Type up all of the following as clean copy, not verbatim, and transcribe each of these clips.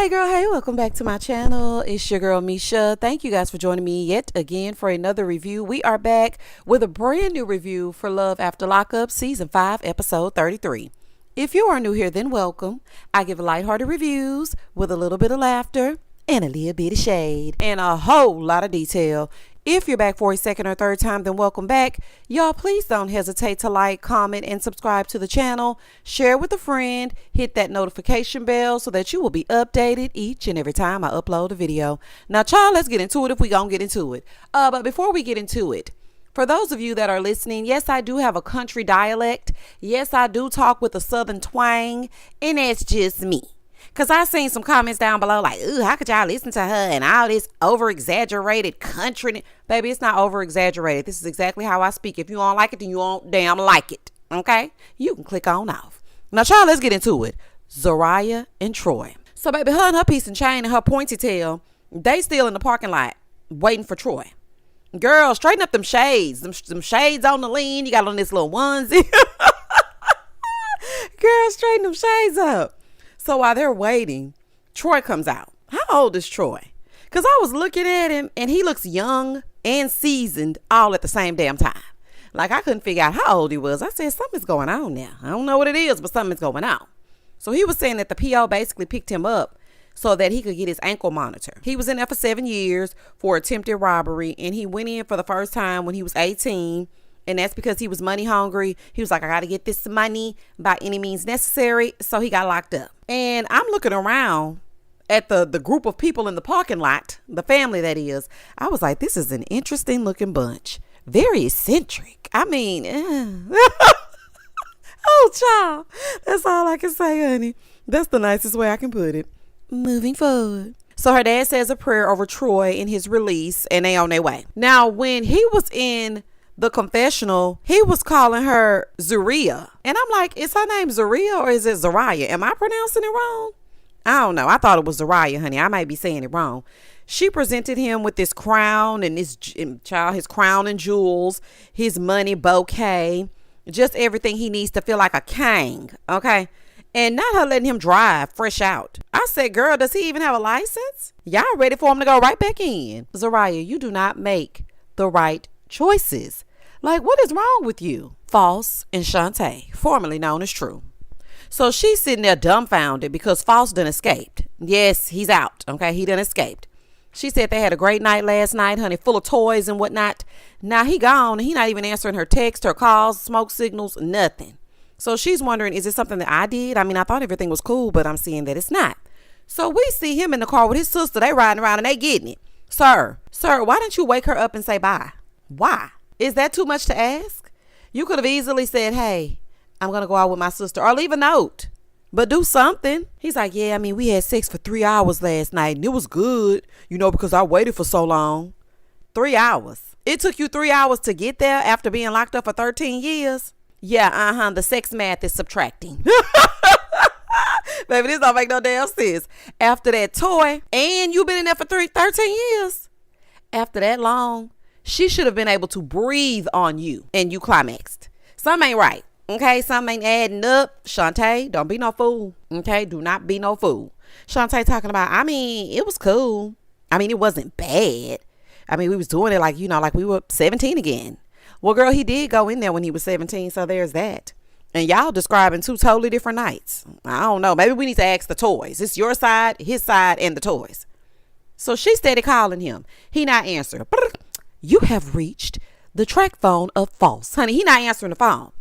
Hey girl, hey, welcome back to my channel. It's your girl Misha. Thank you guys for joining me yet again for another review. We are back with a brand new review for Love After Lockup Season 5, Episode 33. If you are new here, then welcome. I give lighthearted reviews with a little bit of laughter and a little bit of shade and a whole lot of detail. If you're back for a second or third time, then welcome back. Y'all, please don't hesitate to like, comment, and subscribe to the channel. Share with a friend. Hit that notification bell so that you will be updated each and every time I upload a video. Now, child, let's get into it if we gonna get into it. But before we get into it, for those of you that are listening, yes, I do have a country dialect. Yes, I do talk with a southern twang, and that's just me. Because I seen some comments down below like, ooh, how could y'all listen to her and all this over-exaggerated country? Baby, it's not over-exaggerated. This is exactly how I speak. If you don't like it, then you don't damn like it. Okay? You can click on off. Now, child, let's get into it. Zariah and Troy. So, baby, her and her piece and chain and her pointy tail, they still in the parking lot waiting for Troy. Girl, straighten up them shades. Them shades on the lean. You got on this little onesie. Girl, straighten them shades up. So while they're waiting, Troy comes out. How old is Troy? Because I was looking at him and he looks young and seasoned all at the same damn time. Like I couldn't figure out how old he was. I said, something's going on now. I don't know what it is, but something's going on. So he was saying that the PO basically picked him up so that he could get his ankle monitor. He was in there for 7 years for attempted robbery, and he went in for the first time when he was 18. And that's because he was money hungry. He was like, I got to get this money by any means necessary. So he got locked up. And I'm looking around at the group of people in the parking lot, the family that is. I was like, this is an interesting looking bunch. Very eccentric. I mean, oh, child. That's all I can say, honey. That's the nicest way I can put it. Moving forward. So her dad says a prayer over Troy in his release, and they on their way. Now, when he was in the confessional, he was calling her Zariah. And I'm like, is her name Zariah or is it Zariah? Am I pronouncing it wrong? I don't know. I thought it was Zariah, honey. I might be saying it wrong. She presented him with this crown and his crown and jewels, his money bouquet, just everything he needs to feel like a king. Okay. And not her letting him drive fresh out. I said, girl, does he even have a license? Y'all ready for him to go right back in? Zariah, you do not make the right choices. Like, what is wrong with you? False and Shontae, formerly known as True. So she's sitting there dumbfounded because False done escaped. Yes, he's out. Okay, he done escaped. She said they had a great night last night, honey, full of toys and whatnot. Now he gone and he not even answering her texts, her calls, smoke signals, nothing. So she's wondering, is it something that I did? I mean, I thought everything was cool, but I'm seeing that it's not. So we see him in the car with his sister. They riding around and they getting it. Sir, why didn't you wake her up and say bye? Why? Is that too much to ask? You could have easily said, hey, I'm going to go out with my sister, or leave a note, but do something. He's like, yeah, I mean, we had sex for 3 hours last night and it was good, because I waited for so long. 3 hours. It took you 3 hours to get there after being locked up for 13 years. Yeah, the sex math is subtracting. Baby, this don't make no damn sense. After that toy, and you've been in there for 13 years. After that long, she should have been able to breathe on you and you climaxed. Something ain't right. Okay, something ain't adding up. Shontae, don't be no fool. Okay, do not be no fool. Shontae talking about, I mean, it was cool. I mean, it wasn't bad. I mean, we was doing it like we were 17 again. Well, girl, he did go in there when he was 17, so there's that. And y'all describing two totally different nights. I don't know. Maybe we need to ask the toys. It's your side, his side, and the toys. So she steady calling him. He not answering. You have reached the track phone of False. Honey, he not answering the phone.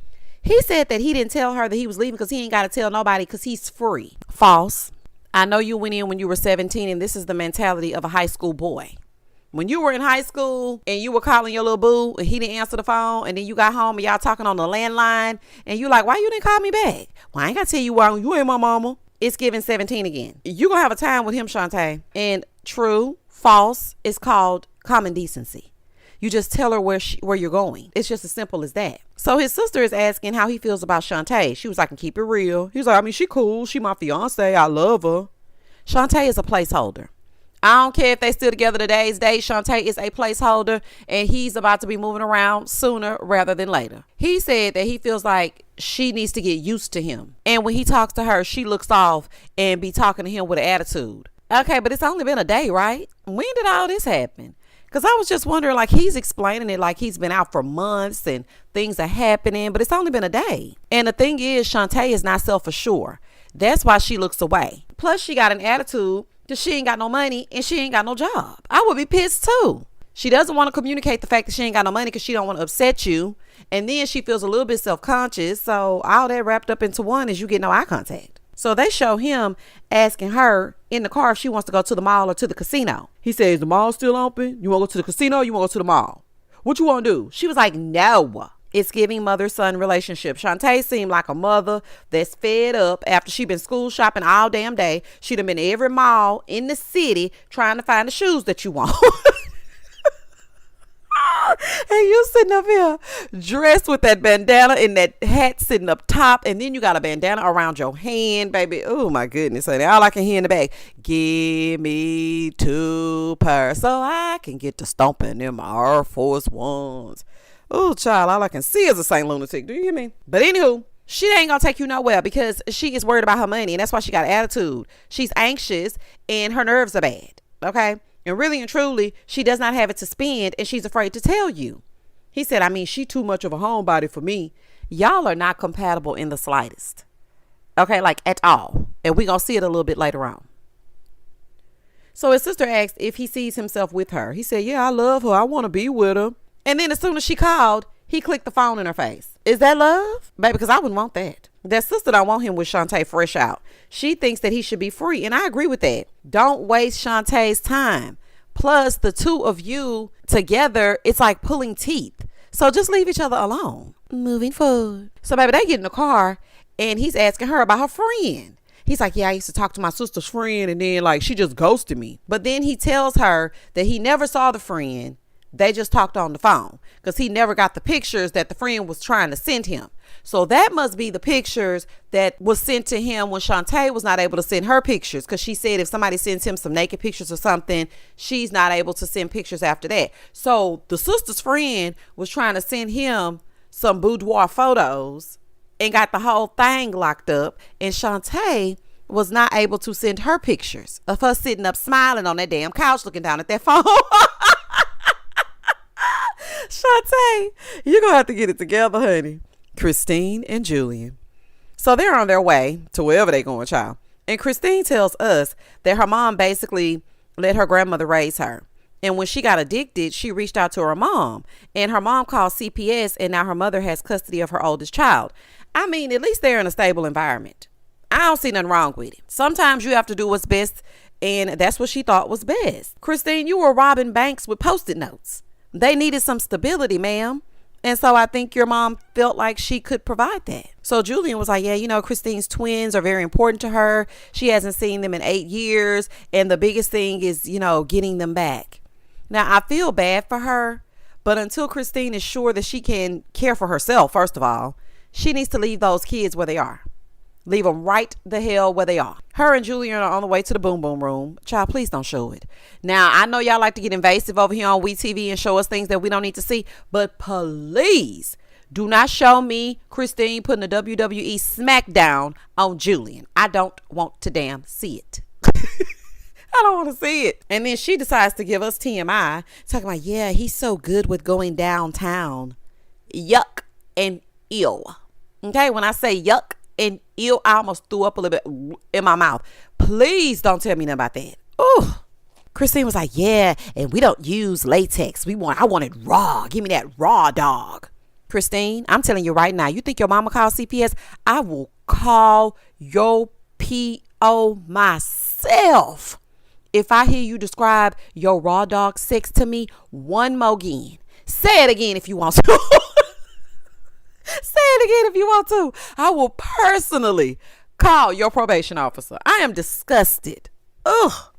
He said that he didn't tell her that he was leaving because he ain't got to tell nobody because he's free. False. I know you went in when you were 17 and this is the mentality of a high school boy. When you were in high school and you were calling your little boo and he didn't answer the phone and then you got home and y'all talking on the landline and you like, why you didn't call me back? Well, I ain't got to tell you why. You ain't my mama. It's giving 17 again. You going to have a time with him, Shontae. And True, False is called common decency. You just tell her where you're going. It's just as simple as that. So his sister is asking how he feels about Shontae. She was like, I can keep it real. He was like, I mean, she cool. She my fiance. I love her. Shontae is a placeholder. I don't care if they still together today's date. Shontae is a placeholder and he's about to be moving around sooner rather than later. He said that he feels like she needs to get used to him. And when he talks to her, she looks off and be talking to him with an attitude. Okay, but it's only been a day, right? When did all this happen? Because I was just wondering, like, he's explaining it like he's been out for months and things are happening, but it's only been a day. And the thing is, Shontae is not self-assured. That's why she looks away. Plus, she got an attitude because she ain't got no money and she ain't got no job. I would be pissed too. She doesn't want to communicate the fact that she ain't got no money because she don't want to upset you. And then she feels a little bit self-conscious. So all that wrapped up into one is you get no eye contact. So they show him asking her in the car if she wants to go to the mall or to the casino. He says, the mall's still open? You want to go to the casino or you want to go to the mall? What you want to do? She was like, no. It's giving mother-son relationship. Shontae seemed like a mother that's fed up after she been school shopping all damn day. She done been to every mall in the city trying to find the shoes that you want. And you sitting up here dressed with that bandana and that hat sitting up top, and then you got a bandana around your hand, baby. Oh my goodness. And all I can hear in the back, give me 2 pairs so I can get to stomping in my Air Force Ones. Oh child, all I can see is a Saint Lunatic. Do you hear me? But anywho, she ain't gonna take you nowhere because she is worried about her money, and that's why she got an attitude. She's anxious and her nerves are bad. Okay. And really and truly, she does not have it to spend and she's afraid to tell you. He said, she too much of a homebody for me. Y'all are not compatible in the slightest. Okay, like at all. And we're going to see it a little bit later on. So his sister asked if he sees himself with her. He said, yeah, I love her. I want to be with her. And then as soon as she called, he clicked the phone in her face. Is that love? Baby, because I wouldn't want that. That sister don't want him with Shontae fresh out. She thinks that he should be free. And I agree with that. Don't waste Shontae's time. Plus, the two of you together, it's like pulling teeth. So just leave each other alone. Moving forward. So baby, they get in the car and he's asking her about her friend. He's like, yeah, I used to talk to my sister's friend and then like she just ghosted me. But then he tells her that he never saw the friend. They just talked on the phone because he never got the pictures that the friend was trying to send him. So that must be the pictures that was sent to him when Shontae was not able to send her pictures, because she said if somebody sends him some naked pictures or something, she's not able to send pictures after that. So the sister's friend was trying to send him some boudoir photos and got the whole thing locked up. And Shontae was not able to send her pictures of her sitting up smiling on that damn couch looking down at that phone. Shontae, you're going to have to get it together, honey. Christine and Julian. So they're on their way to wherever they're going, child. And Christine tells us that her mom basically let her grandmother raise her. And when she got addicted, she reached out to her mom. And her mom called CPS, and now her mother has custody of her oldest child. I mean, at least they're in a stable environment. I don't see nothing wrong with it. Sometimes you have to do what's best, and that's what she thought was best. Christine, you were robbing banks with Post-it notes. They needed some stability, ma'am. And so I think your mom felt like she could provide that. So Julian was like, yeah, Christine's twins are very important to her. She hasn't seen them in 8 years. And the biggest thing is, getting them back. Now, I feel bad for her, but until Christine is sure that she can care for herself, first of all, she needs to leave those kids where they are. Leave them right the hell where they are. Her and Julian are on the way to the boom boom room. Child, please don't show it. Now, I know y'all like to get invasive over here on WeTV and show us things that we don't need to see, but please do not show me Christine putting a WWE smackdown on Julian. I don't want to damn see it. I don't want to see it. And then she decides to give us TMI, talking about, yeah, he's so good with going downtown. Yuck and ill. Okay, when I say yuck and ill, I almost threw up a little bit in my mouth. Please don't tell me nothing about that. Ooh. Christine was like, yeah, and we don't use latex. I want it raw. Give me that raw dog. Christine, I'm telling you right now, you think your mama called CPS? I will call your PO myself if I hear you describe your raw dog sex to me one more again. Say it again if you want to. Say it again if you want to. I will personally call your probation officer. I am disgusted. Ugh.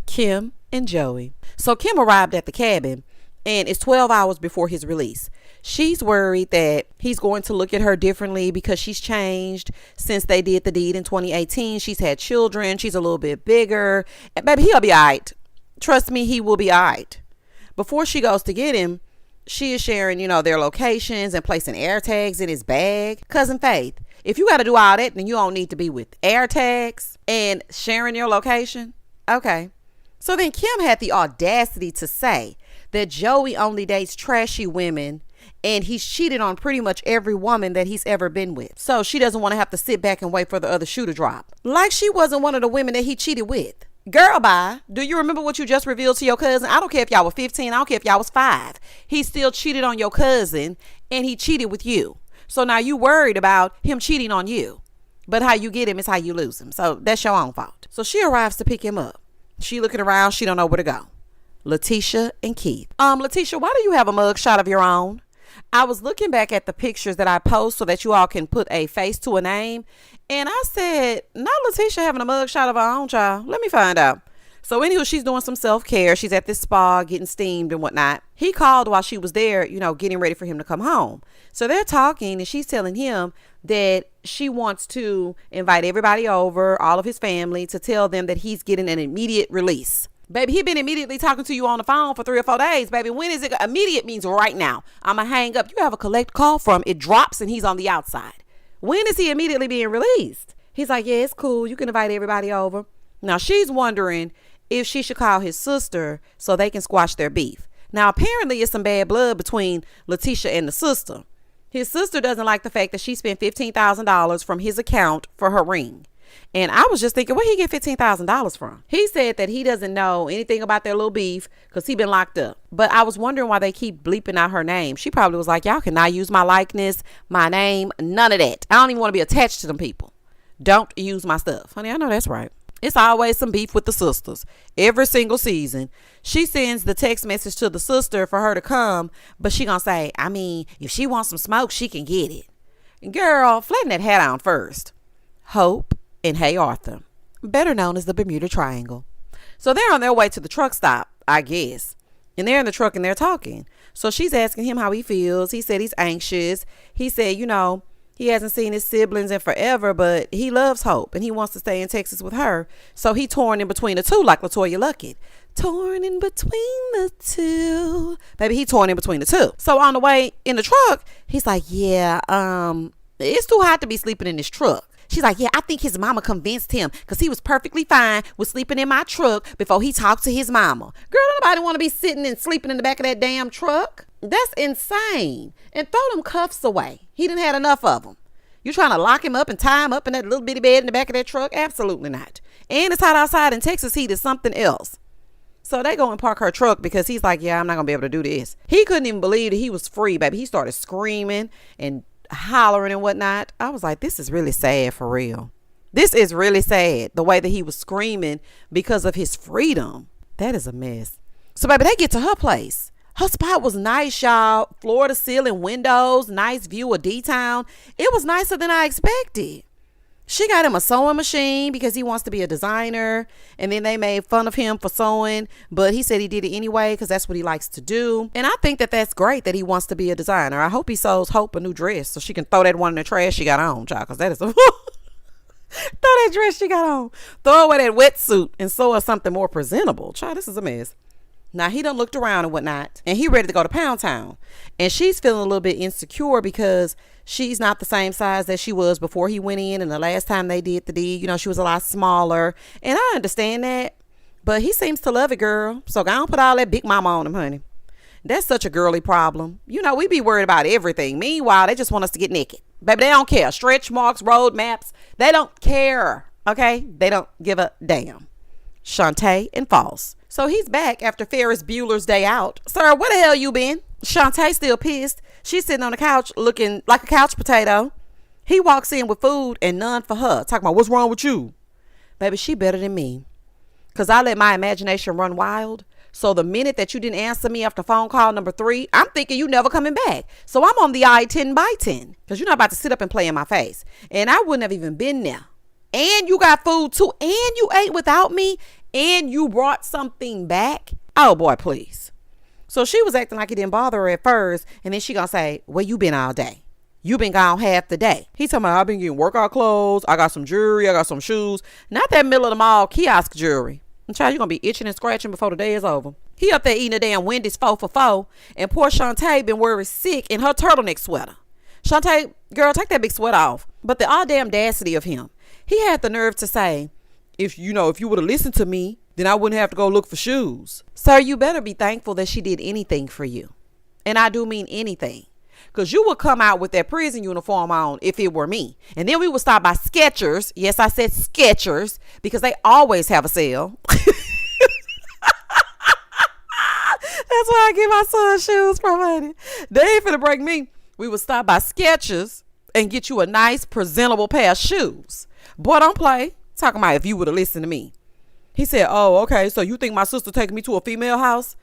Kim and Joey. So Kim arrived at the cabin and it's 12 hours before his release. She's worried that he's going to look at her differently because she's changed since they did the deed in 2018. She's had children. She's a little bit bigger. And baby, he'll be all right. Trust me, he will be all right. Before she goes to get him, she is sharing, their locations and placing air tags in his bag. Cousin Faith, if you got to do all that, then you don't need to be with air tags and sharing your location. Okay. So then Kim had the audacity to say that Joey only dates trashy women and he's cheated on pretty much every woman that he's ever been with. So she doesn't want to have to sit back and wait for the other shoe to drop. Like she wasn't one of the women that he cheated with. Girl, bye. Do you remember what you just revealed to your cousin? I don't care if y'all were 15. I don't care if y'all was 5. He still cheated on your cousin and he cheated with you. So now you worried about him cheating on you. But how you get him is how you lose him. So that's your own fault. So she arrives to pick him up. She looking around. She don't know where to go. Latisha and Keith. Latisha, why do you have a mug shot of your own? I was looking back at the pictures that I post so that you all can put a face to a name. And I said, not Latisha having a mug shot of her own, child. Let me find out. So anywho, she's doing some self-care. She's at this spa getting steamed and whatnot. He called while she was there, getting ready for him to come home. So they're talking and she's telling him that she wants to invite everybody over, all of his family, to tell them that he's getting an immediate release. Baby, he been immediately talking to you on the phone for 3 or 4 days. Baby, when is it? Immediate means right now. I'm going to hang up. You have a collect call from. It drops and he's on the outside. When is he immediately being released? He's like, yeah, it's cool. You can invite everybody over. Now, she's wondering if she should call his sister so they can squash their beef. Now, apparently, it's some bad blood between Latisha and the sister. His sister doesn't like the fact that she spent $15,000 from his account for her ring. And I was just thinking, where he get $15,000 from? He said that he doesn't know anything about their little beef because he been locked up. But I was wondering why they keep bleeping out her name. She probably was like, y'all cannot use my likeness, my name, none of that. I don't even want to be attached to them people. Don't use my stuff. Honey, I know that's right. It's always some beef with the sisters. Every single season. She sends the text message to the sister for her to come. But she gonna say, if she wants some smoke, she can get it. Girl, flatten that hat on first. Hope and Hey Arthur, better known as the Bermuda Triangle. So they're on their way to the truck stop, I guess. And they're in the truck and they're talking. So she's asking him how he feels. He said he's anxious. He said, he hasn't seen his siblings in forever, but he loves Hope and he wants to stay in Texas with her. So he torn in between the two like LaToya Luckett. Torn in between the two. Baby, he torn in between the two. So on the way in the truck, he's like, yeah, it's too hot to be sleeping in this truck. She's like, yeah, I think his mama convinced him because he was perfectly fine with sleeping in my truck before he talked to his mama. Girl, nobody want to be sitting and sleeping in the back of that damn truck. That's insane. And throw them cuffs away. He done had enough of them. You trying to lock him up and tie him up in that little bitty bed in the back of that truck? Absolutely not. And it's hot outside in Texas. Heat is something else. So they go and park her truck because he's like, yeah, I'm not going to be able to do this. He couldn't even believe that he was free, baby. He started screaming and hollering and whatnot. I was like, this is really sad for real. This is really sad. The way that he was screaming because of his freedom. That is a mess. So baby, they get to her place. Her spot was nice, y'all. Floor to ceiling windows, nice view of D-Town. It was nicer than I expected. She got him a sewing machine because he wants to be a designer. And then they made fun of him for sewing. But he said he did it anyway because that's what he likes to do. And I think that that's great that he wants to be a designer. I hope he sews Hope a new dress so she can throw that one in the trash she got on, child. Because that is a... throw that dress she got on. Throw away that wetsuit and sew her something more presentable. Child, this is a mess. Now, he done looked around and whatnot, and he ready to go to Pound Town. And she's feeling a little bit insecure because she's not the same size that she was before he went in. And the last time they did the deed, she was a lot smaller. And I understand that. But he seems to love it, girl. So go on, put all that big mama on him, honey. That's such a girly problem. We be worried about everything. Meanwhile, they just want us to get naked. Baby, they don't care. Stretch marks, road maps. They don't care. Okay? They don't give a damn. Shontae and False. So he's back after Ferris Bueller's Day Out. Sir, where the hell you been? Shontae still pissed. She's sitting on the couch looking like a couch potato. He walks in with food and none for her. Talking about, what's wrong with you? Baby, she better than me. Because I let my imagination run wild. So the minute that you didn't answer me after phone call number 3, I'm thinking you never coming back. So I'm on the I-10 by 10. Because you're not about to sit up and play in my face. And I wouldn't have even been there. And you got food too. And you ate without me. And you brought something back. Oh boy, please. So she was acting like it didn't bother her at first. And then she gonna say, where you been all day? You been gone half the day. He talking about, I've been getting workout clothes. I got some jewelry. I got some shoes. Not that middle of the mall kiosk jewelry. Child, you're going to be itching and scratching before the day is over. He up there eating a damn Wendy's 4 for 4, and poor Shontae been worried sick in her turtleneck sweater. Shontae, girl, take that big sweater off. But the all damn audacity of him. He had the nerve to say, if you would have listened to me, then I wouldn't have to go look for shoes. Sir, you better be thankful that she did anything for you. And I do mean anything. Because you would come out with that prison uniform on if it were me. And then we would stop by Skechers. Yes, I said Skechers. Because they always have a sale. That's why I get my son shoes from, honey. They ain't finna break me. We would stop by Skechers and get you a nice, presentable pair of shoes. Boy, don't play. Talking about if you would have listened to me. He said, oh, okay, so you think my sister taking me to a female house?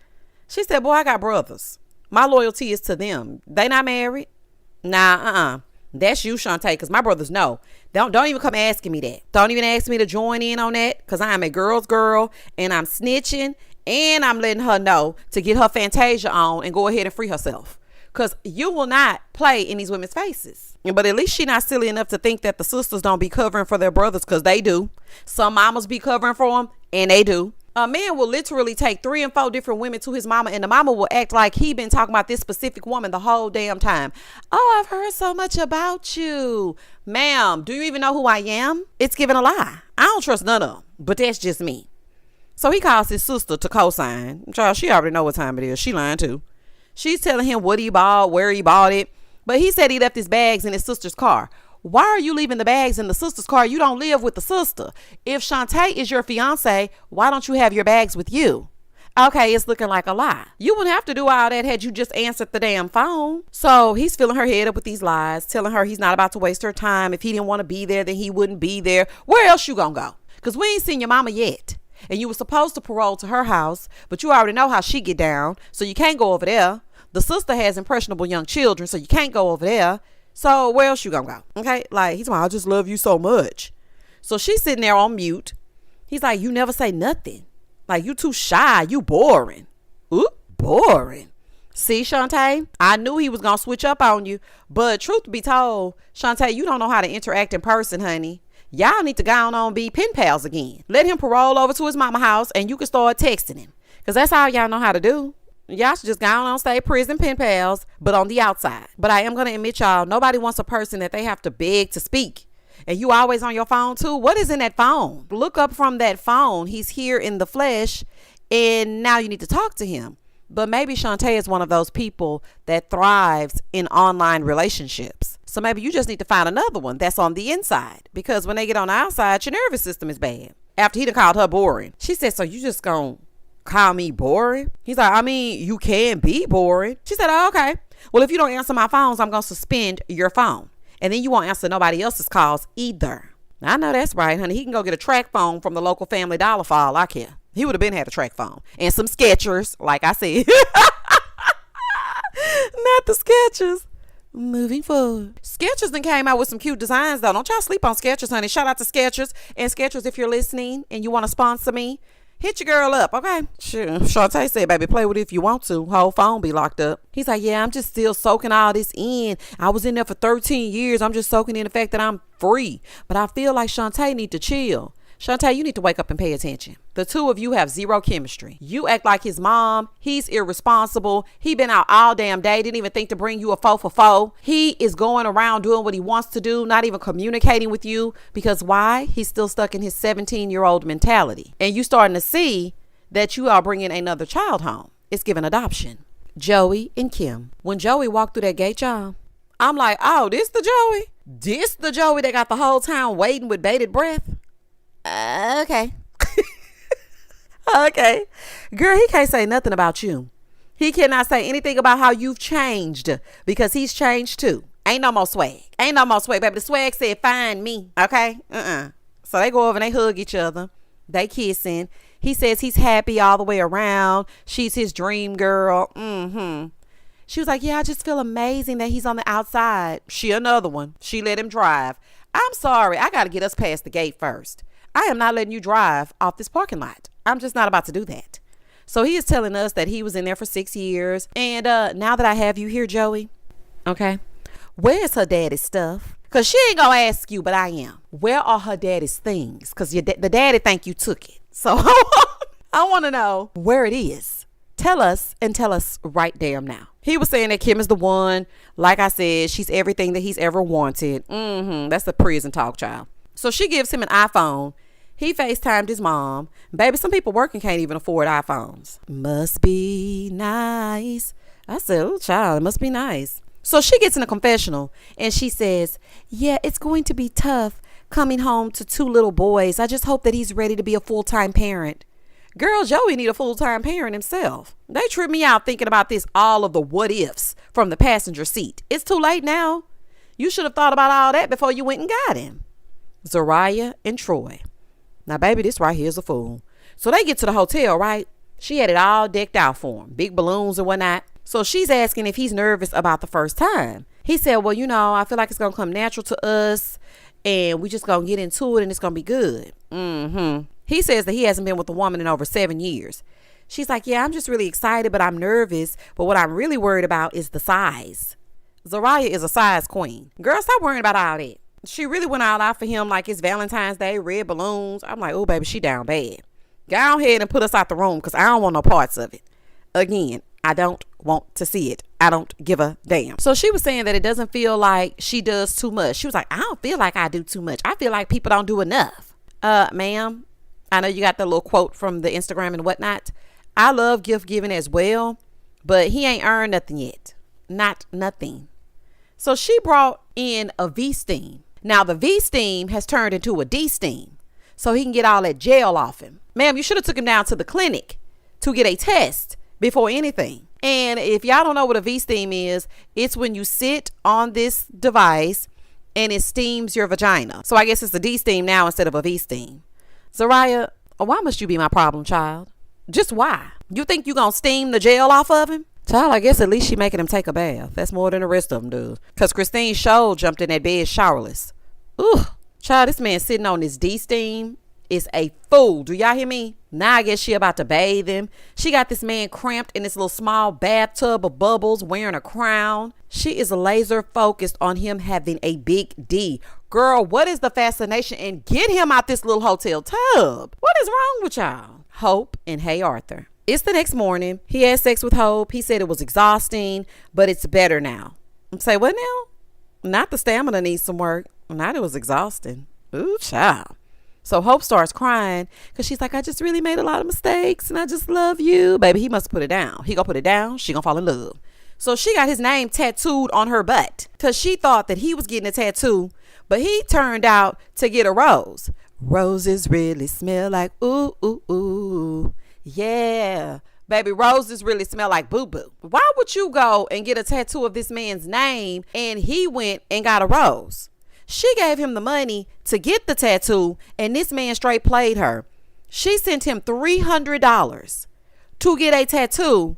She said, boy, I got brothers. My loyalty is to them. They not married? Nah, That's you, Shontae, because my brothers know. Don't even come asking me that. Don't even ask me to join in on that, because I am a girl's girl, and I'm snitching, and I'm letting her know to get her Fantasia on and go ahead and free herself. Because you will not play in these women's faces. But at least she not silly enough to think that the sisters don't be covering for their brothers, because they do. Some mamas be covering for them, and they do. A man will literally take 3 and 4 different women to his mama, and the mama will act like he been talking about this specific woman the whole damn time. Oh, I've heard so much about you. Ma'am, do you even know who I am? It's giving a lie. I don't trust none of them, but that's just me. So he calls his sister to co-sign. Child, she already know what time it is. She lying too. She's telling him what he bought, where he bought it. But he said he left his bags in his sister's car. Why are you leaving the bags in the sister's car? You don't live with the sister. If Shontae is your fiance, why don't you have your bags with you? Okay, it's looking like a lie. You wouldn't have to do all that had you just answered the damn phone. So he's filling her head up with these lies, telling her he's not about to waste her time. If he didn't want to be there, then he wouldn't be there. Where else you gonna go? Because we ain't seen your mama yet. And you were supposed to parole to her house, but you already know how she get down, so you can't go over there. The sister has impressionable young children, so you can't go over there. So where else you gonna go? Okay, like he's like, I just love you so much. So she's sitting there on mute. He's like, you never say nothing. Like, you too shy. You boring. Ooh, boring. See, Shontae, I knew he was gonna switch up on you, but truth be told, Shontae, you don't know how to interact in person, honey. Y'all need to go on be pen pals again. Let him parole over to his mama house, and you can start texting him, because that's all y'all know how to do. Y'all should just go on stay prison pen pals, but on the outside. But I am going to admit, y'all, nobody wants a person that they have to beg to speak. And you always on your phone too. What is in that phone? Look up from that phone. He's here in the flesh, and now you need to talk to him. But maybe Shontae is one of those people that thrives in online relationships. So maybe you just need to find another one that's on the inside, because when they get on the outside, your nervous system is bad. After he done called her boring, she said, so you just gonna call me boring? He's like, I mean, you can be boring. She said, oh, okay. Well, if you don't answer my phones, I'm going to suspend your phone. And then you won't answer nobody else's calls either. I know that's right, honey. He can go get a track phone from the local Family Dollar for all I care. He would have been had a track phone. And some Skechers, like I said. Not the Skechers. Moving forward. Skechers then came out with some cute designs, though. Don't y'all sleep on Skechers, honey. Shout out to Skechers. And Skechers, if you're listening and you want to sponsor me, hit your girl up, okay? Sure. Shontae said, baby, play with it if you want to. Whole phone be locked up. He's like, yeah, I'm just still soaking all this in. I was in there for 13 years. I'm just soaking in the fact that I'm free. But I feel like Shontae need to chill. Shontae, you need to wake up and pay attention. The two of you have zero chemistry. You act like his mom. He's irresponsible. He been out all damn day. Didn't even think to bring you a 4 for 4. He is going around doing what he wants to do, not even communicating with you. Because why? He's still stuck in his 17-year-old mentality. And you starting to see that you are bringing another child home. It's giving adoption. Joey and Kim. When Joey walked through that gate, y'all, I'm like, oh, this the Joey? This the Joey that got the whole town waiting with bated breath? Okay. Okay. Girl, he can't say nothing about you. He cannot say anything about how you've changed, because he's changed too. Ain't no more swag. Ain't no more swag, baby. The swag said, find me. Okay? So they go over and they hug each other. They kissing. He says he's happy all the way around. She's his dream girl. She was like, yeah, I just feel amazing that he's on the outside. She another one. She let him drive. I'm sorry. I got to get us past the gate first. I am not letting you drive off this parking lot. I'm just not about to do that. So he is telling us that he was in there for 6 years. And now that I have you here, Joey, okay, where's her daddy's stuff? Because she ain't going to ask you, but I am. Where are her daddy's things? Because the daddy think you took it. So I want to know where it is. Tell us and tell us right damn now. He was saying that Kim is the one. Like I said, she's everything that he's ever wanted. That's the prison talk, child. So she gives him an iPhone. He FaceTimed his mom. Baby, some people working can't even afford iPhones. Must be nice. I said, oh, child, it must be nice. So she gets in a confessional and she says, yeah, it's going to be tough coming home to 2 little boys. I just hope that he's ready to be a full-time parent. Girl, Joey need a full-time parent himself. They trip me out thinking about this, all of the what ifs from the passenger seat. It's too late now. You should have thought about all that before you went and got him. Zariah and Troy. Now, baby, this right here is a fool. So they get to the hotel, right? She had it all decked out for him. Big balloons and whatnot. So she's asking if he's nervous about the first time. He said, well, I feel like it's going to come natural to us. And we just going to get into it and it's going to be good. He says that he hasn't been with a woman in over 7 years. She's like, yeah, I'm just really excited, but I'm nervous. But what I'm really worried about is the size. Zariah is a size queen. Girl, stop worrying about all that. She really went all out for him like it's Valentine's Day, red balloons. I'm like, oh, baby, she down bad. Go ahead and put us out the room because I don't want no parts of it. Again, I don't want to see it. I don't give a damn. So she was saying that it doesn't feel like she does too much. She was like, I don't feel like I do too much. I feel like people don't do enough. Ma'am, I know you got the little quote from the Instagram and whatnot. I love gift giving as well, but he ain't earned nothing yet. Not nothing. So she brought in a V-steam. Now the V-steam has turned into a D-steam so he can get all that gel off him. Ma'am, you should have took him down to the clinic to get a test before anything. And if y'all don't know what a V-steam is, it's when you sit on this device and it steams your vagina. So I guess it's a D-steam now instead of a V-steam. Zariah, why must you be my problem child? Just why? You think you gonna steam the gel off of him? Child, I guess at least she making him take a bath. That's more than the rest of them do. Because Christine Scholl jumped in that bed showerless. Ugh. Child, this man sitting on this D-steam is a fool. Do y'all hear me? Now I guess she about to bathe him. She got this man cramped in this little small bathtub of bubbles wearing a crown. She is laser focused on him having a big D. Girl, what is the fascination? And get him out this little hotel tub. What is wrong with y'all? Hope and Hey Arthur. It's the next morning. He had sex with Hope. He said it was exhausting, but it's better now. I'm saying, what now? Not the stamina needs some work. Not it was exhausting. Ooh, child. So Hope starts crying because she's like, I just really made a lot of mistakes and I just love you. Baby, he must put it down. He gonna put it down. She gonna fall in love. So she got his name tattooed on her butt because she thought that he was getting a tattoo, but he turned out to get a rose. Roses really smell like ooh, ooh, ooh. Yeah. Baby, roses really smell like boo-boo. Why would you go and get a tattoo of this man's name and he went and got a rose? She gave him the money to get the tattoo and this man straight played her. She sent him $300 to get a tattoo.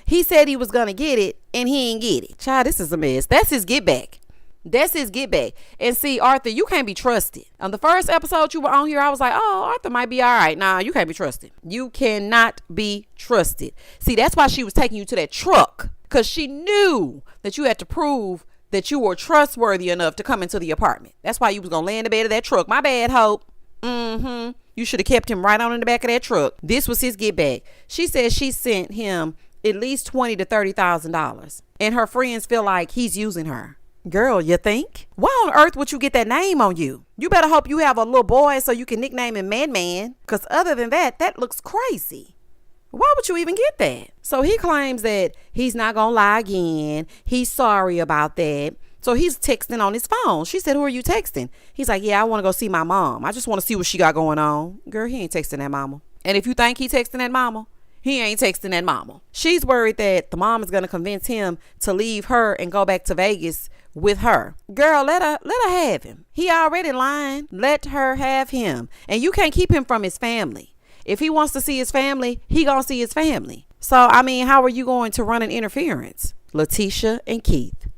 He said he was going to get it and he ain't get it. Child, this is a mess. That's his get back. That's his get back. And see, Arthur, you can't be trusted. On the first episode you were on here, I was like, oh, Arthur might be all right. Nah, you can't be trusted. You cannot be trusted. See, that's why she was taking you to that truck, because she knew that you had to prove that you were trustworthy enough to come into the apartment. That's why you was going to lay in the bed of that truck. My bad, Hope. You should have kept him right on in the back of that truck. This was his get back. She said she sent him at least $20,000 to $30,000. And her friends feel like he's using her. Girl, you think? Why on earth would you get that name on you? You better hope you have a little boy so you can nickname him Man. Because other than that, that looks crazy. Why would you even get that? So he claims that he's not going to lie again. He's sorry about that. So he's texting on his phone. She said, who are you texting? He's like, yeah, I want to go see my mom. I just want to see what she got going on. Girl, he ain't texting that mama. And if you think he texting that mama, he ain't texting that mama. She's worried that the mom is going to convince him to leave her and go back to Vegas with her. Girl, let her have him. He already lying. Let her have him. And you can't keep him from his family. If he wants to see his family, he gonna see his family. So, I mean, how are you going to run an interference? Latisha and Keith.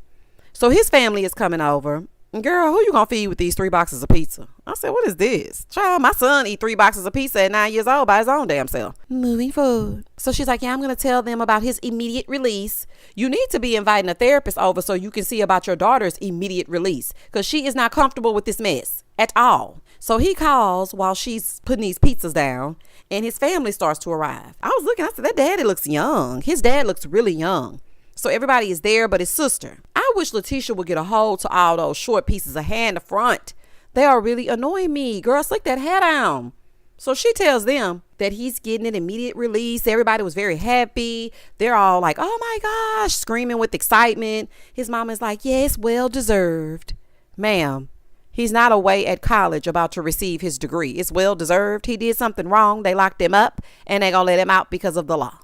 So his family is coming over. Girl, who you gonna feed with these 3 boxes of pizza? I said, what is this? Child, my son eat 3 boxes of pizza at 9 years old by his own damn self. Moving forward. So she's like, yeah, I'm gonna tell them about his immediate release. You need to be inviting a therapist over so you can see about your daughter's immediate release, because she is not comfortable with this mess at all. So he calls while she's putting these pizzas down, and his family starts to arrive. I was looking, I said, that daddy looks young. His dad looks really young. So everybody is there but his sister. I wish Latisha would get a hold to all those short pieces of hair in the front. They are really annoying me. Girl, slick that hair down. So she tells them that he's getting an immediate release. Everybody was very happy. They're all like, oh my gosh, screaming with excitement. His mom is like, yes, well deserved. Ma'am, he's not away at college about to receive his degree. It's well deserved. He did something wrong. They locked him up and they're going to let him out because of the law.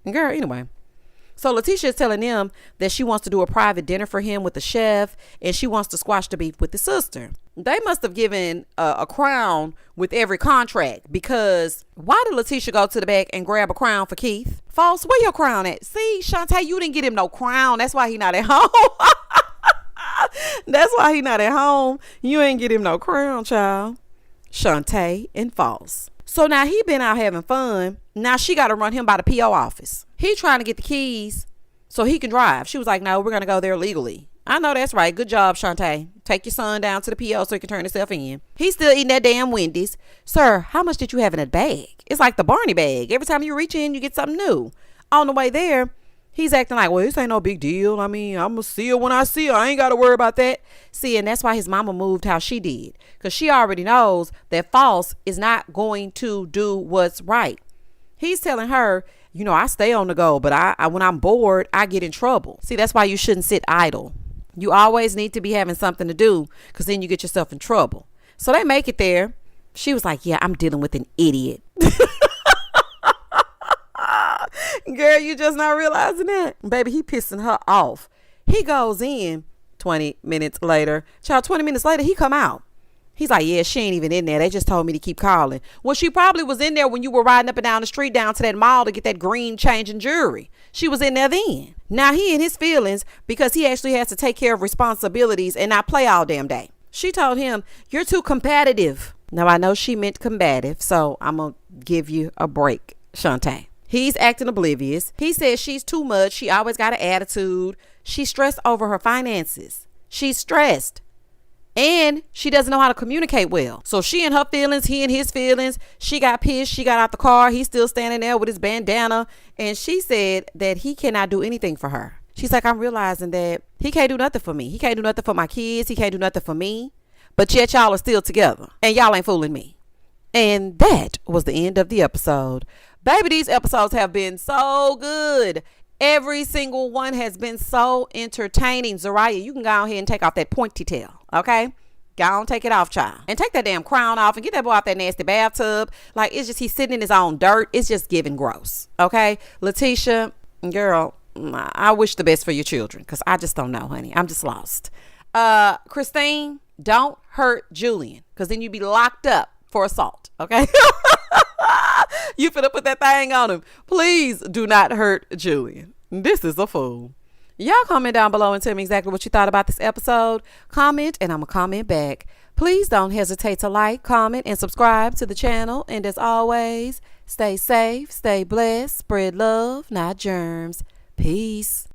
Girl, anyway. So Latisha is telling them that she wants to do a private dinner for him with the chef, and she wants to squash the beef with the sister. They must have given a crown with every contract, because why did Latisha go to the back and grab a crown for Keith? False, where your crown at? See, Shontae, you didn't get him no crown. That's why he not at home. That's why he not at home. You ain't get him no crown, child. Shontae and False. So now he been out having fun. Now she got to run him by the PO office. He trying to get the keys so he can drive. She was like, no, we're going to go there legally. I know that's right. Good job, Shontae. Take your son down to the PO so he can turn himself in. He's still eating that damn Wendy's. Sir, how much did you have in that bag? It's like the Barney bag. Every time you reach in, you get something new. On the way there, he's acting like, well, this ain't no big deal. I mean, I'm going to see her when I see her. I ain't got to worry about that. See, and that's why his mama moved how she did. Because she already knows that False is not going to do what's right. He's telling her, you know, I stay on the go, but I when I'm bored, I get in trouble. See, that's why you shouldn't sit idle. You always need to be having something to do, because then you get yourself in trouble. So they make it there. She was like, yeah, I'm dealing with an idiot. Girl, you just not realizing that? Baby, he pissing her off. He goes in 20 minutes later. Child, 20 minutes later, he come out. He's like, yeah, she ain't even in there. They just told me to keep calling. Well, she probably was in there when you were riding up and down the street down to that mall to get that green changing jewelry. She was in there then. Now he in his feelings because he actually has to take care of responsibilities and not play all damn day. She told him, you're too competitive. Now, I know she meant combative, so I'm going to give you a break, Shontae. He's acting oblivious. He says she's too much. She always got an attitude. She's stressed over her finances. She's stressed. And she doesn't know how to communicate well. So she in her feelings, he in his feelings. She got pissed. She got out the car. He's still standing there with his bandana. And she said that he cannot do anything for her. She's like, I'm realizing that he can't do nothing for me. He can't do nothing for my kids. He can't do nothing for me. But yet y'all are still together. And y'all ain't fooling me. And that was the end of the episode. Baby, these episodes have been so good. Every single one has been so entertaining. Zariah, you can go ahead and take off that pointy tail, okay? Go on, take it off, child. And take that damn crown off and get that boy out that nasty bathtub. Like, it's just, he's sitting in his own dirt. It's just giving gross, okay? Latisha, girl, I wish the best for your children, because I just don't know, honey. I'm just lost. Christine, don't hurt Julian, because then you'd be locked up for assault, okay? You finna put that thing on him. Please do not hurt Julian. This is a fool. Y'all comment down below and tell me exactly what you thought about this episode. Comment and I'm gonna comment back. Please don't hesitate to like, comment, and subscribe to the channel. And as always, stay safe, stay blessed, spread love, not germs. Peace.